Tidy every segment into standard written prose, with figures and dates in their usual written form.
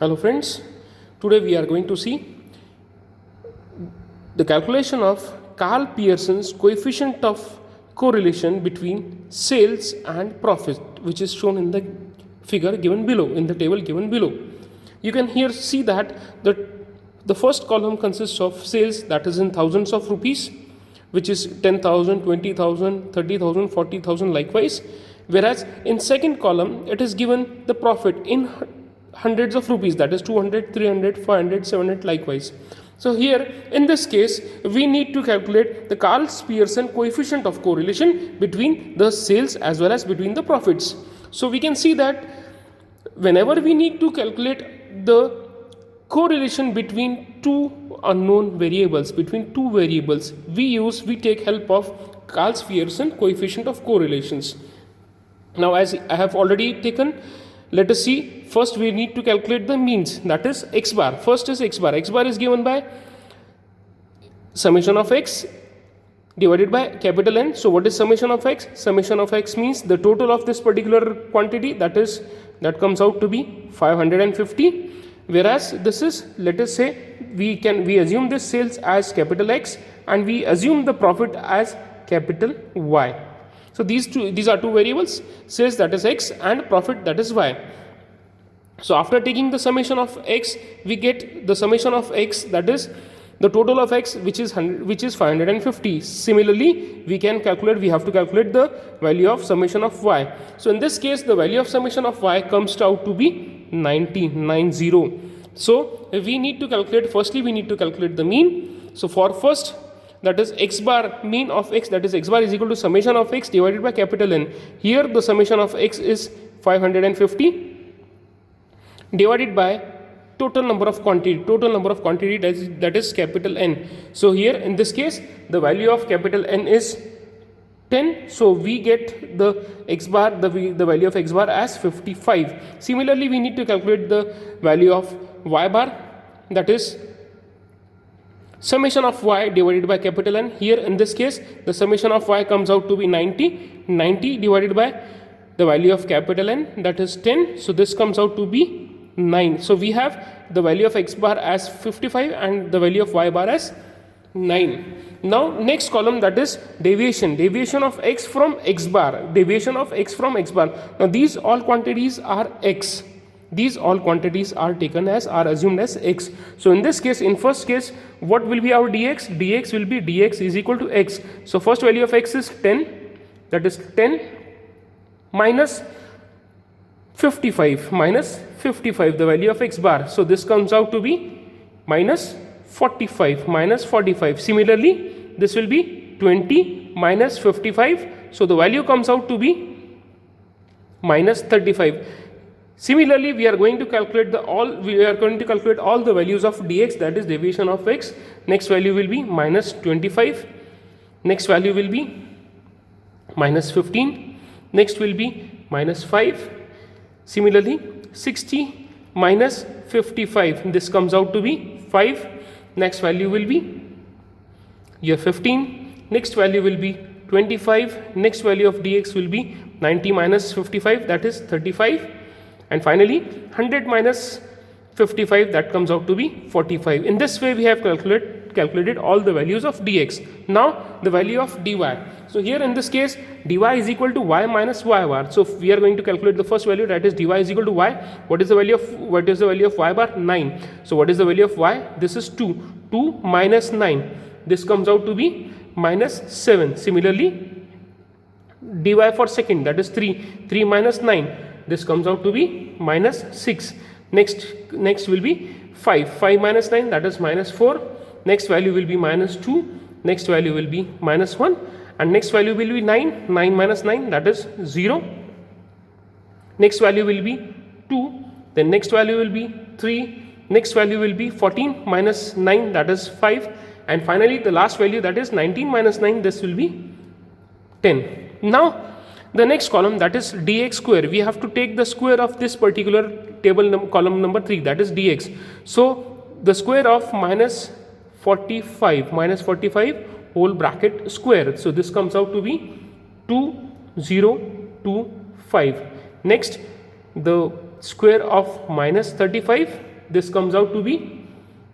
Hello friends, today we are going to see the calculation of Karl Pearson's coefficient of correlation between sales and profit, which is shown in the figure given below, in the table given below. You can here see that the first column consists of sales, that is in thousands of rupees, which is 10,000, 20,000, 30,000, 40,000 likewise, whereas in second column it is given the profit in hundreds of rupees, that is 200, 300, 500, 700 likewise. So here in this case we need to calculate the Karl Pearson coefficient of correlation between the sales as well as between the profits. So we can see that whenever we need to calculate the correlation between two unknown variables, we take help of Karl Pearson coefficient of correlations. Now as I have already taken, let us see, first we need to calculate the means, that is x bar. First is x bar. X bar is given by summation of x divided by capital N. So what is summation of x? Summation of x means the total of this particular quantity, that comes out to be 550, whereas this is, let us say, we assume this sales as capital X and we assume the profit as capital Y. So these are two variables, sales that is x and profit that is y. So after taking the summation of x, we get the summation of x, that is the total of x, which is 550. Similarly, we have to calculate the value of summation of y. So in this case, the value of summation of y comes out to be 90. So we need to calculate, firstly we need to calculate the mean. So for first, that is x bar, mean of x, that is x bar is equal to summation of x divided by capital N. Here the summation of x is 550 divided by total number of quantity, that is capital N. So here in this case the value of capital N is 10, so we get the x bar, the value of x bar as 55. Similarly, we need to calculate the value of y bar, that is summation of y divided by capital N. Here in this case the summation of y comes out to be 90 divided by the value of capital N, that is 10, so this comes out to be 9. So we have the value of x bar as 55 and the value of y bar as 9. Now next column, that is deviation of x from x bar, Now these all quantities are x. These all quantities are assumed as x. So in this case, in first case, what will be our dx? Dx will be dx is equal to x. So first value of x is 10, that is 10 minus 55, the value of x bar. So this comes out to be minus 45. Similarly, this will be 20 minus 55. So the value comes out to be minus 35. Similarly, we are going to calculate all the values of dx, that is deviation of x. Next value will be minus 25. Next value will be minus 15. Next will be minus 5. Similarly, 60 minus 55. This comes out to be 5. Next value will be 15. Next value will be 25. Next value of dx will be 90 minus 55, that is 35. And finally 100 minus 55, that comes out to be 45. In this way we have calculated all the values of dx. Now the value of dy. So here in this case dy is equal to y minus y bar. So we are going to calculate the first value, that is dy is equal to y. What is the value of y bar? 9. So what is the value of y? This is 2. 2 minus 9. This comes out to be minus 7. Similarly, dy for second, that is 3. 3 minus 9. This comes out to be minus 6. Next will be 5. 5 minus 9, that is minus 4. Next value will be minus 2. Next value will be minus 1. And next value will be 9. 9 minus 9, that is 0. Next value will be 2. Then next value will be 3. Next value will be 14 minus 9, that is 5. And finally the last value, that is 19 minus 9, this will be 10. Now the next column, that is dx square, we have to take the square of this particular table column number 3, that is dx. So the square of minus 45 whole bracket square. So this comes out to be 2025. Next, the square of minus 35 This comes out to be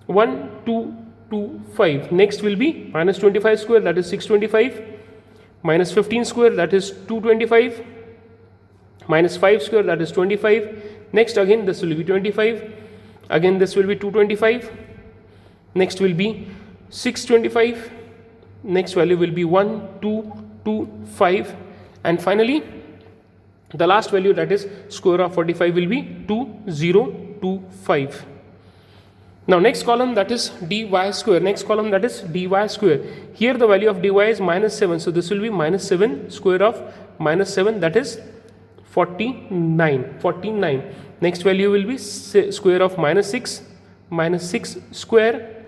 1225. Next will be minus 25 square, that is 625. Minus 15 square, that is 225. Minus 5 square, that is 25. Next again this will be 25. Again this will be 225. Next will be 625. Next value will be 1225. And finally the last value, that is square of 45, will be 2025. Now next column, that is dy square. Next column, that is dy square. Here the value of dy is minus 7. So this will be minus 7 square of minus 7, that is 49. Next value will be square of minus 6 square.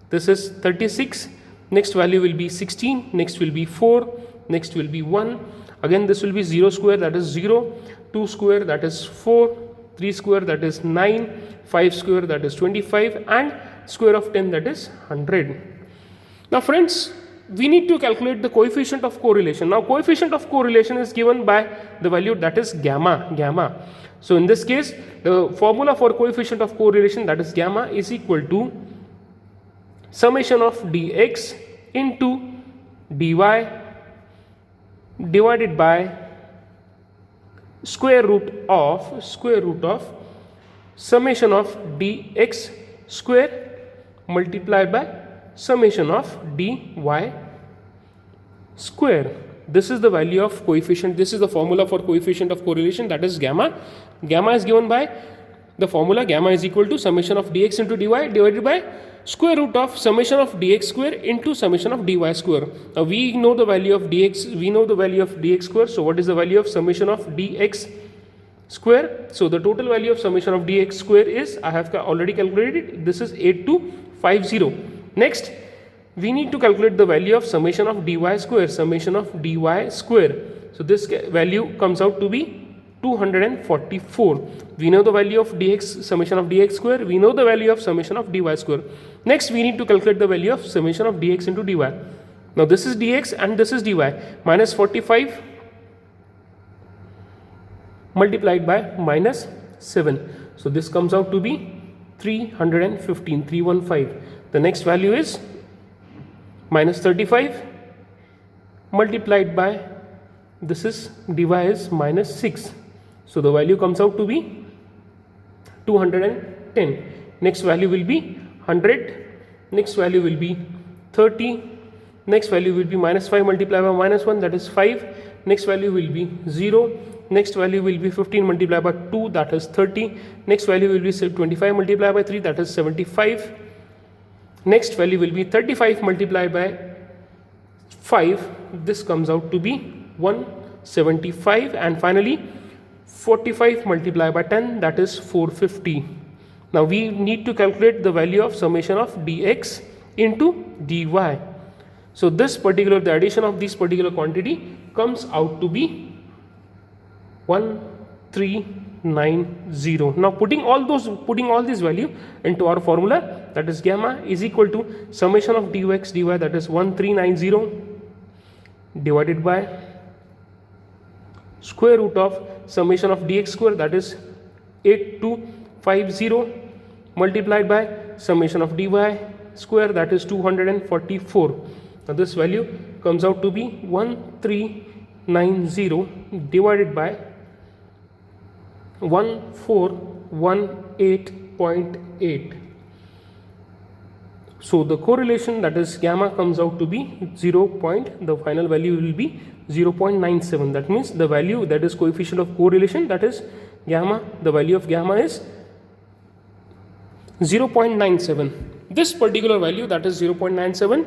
This is 36. Next value will be 16. Next will be 4. Next will be 1. Again this will be 0 square, that is 0. 2 square, that is 4. 3 square, that is 9. 5 square, that is 25. And square of 10, that is 100. Now friends, we need to calculate the coefficient of correlation. Now coefficient of correlation is given by the value, that is gamma. So in this case, the formula for coefficient of correlation, that is gamma, is equal to summation of dx into dy divided by square root of summation of dx square multiplied by summation of dy square. This is the value of coefficient. This is the formula for coefficient of correlation, that is gamma. Gamma is given by the formula gamma is equal to summation of dx into dy divided by square root of summation of dx square into summation of dy square. Now we know the value of dx, square. So what is the value of summation of dx square? So the total value of summation of dx square is, I have already calculated, this is 8250. Next we need to calculate the value of summation of dy square. So this value comes out to be 244. We know the value of dx, summation of dx square. We know the value of summation of dy square. Next we need to calculate the value of summation of dx into dy. Now this is dx and this is dy. Minus 45 multiplied by minus 7. So this comes out to be 315. The next value is minus 35 multiplied by, this is dy is minus 6. So the value comes out to be 210. Next value will be 100. Next value will be 30. Next value will be minus 5 multiplied by minus 1, that is 5. Next value will be 0. Next value will be 15 multiplied by 2, that is 30. Next value will be 25 multiplied by 3, that is 75. Next value will be 35 multiplied by 5. This comes out to be 175. And finally 45 multiplied by 10, that is 450. Now we need to calculate the value of summation of dx into dy. So this particular, the addition of this particular quantity comes out to be 1390. Now putting all these value into our formula, that is gamma is equal to summation of dx dy, that is 1390 divided by square root of summation of dx square, that is 8250 multiplied by summation of dy square, that is 244. Now this value comes out to be 1390 divided by 1418.8. So the correlation, that is gamma, comes out to be the final value will be 0.97. That means the value, that is coefficient of correlation, that is gamma, the value of gamma is 0.97. This particular value, that is 0.97,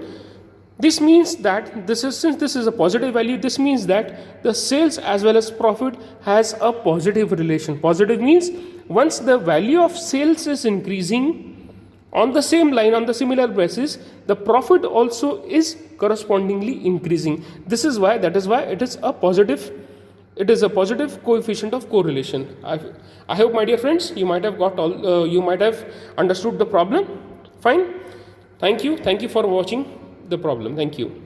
this means that since this is a positive value, this means that the sales as well as profit has a positive relation. Positive means once the value of sales is increasing on the same line, on the similar basis, the profit also is correspondingly increasing. That is why it is a positive coefficient of correlation. I hope, my dear friends, you might have understood the problem. Fine. Thank you for watching the problem. Thank you.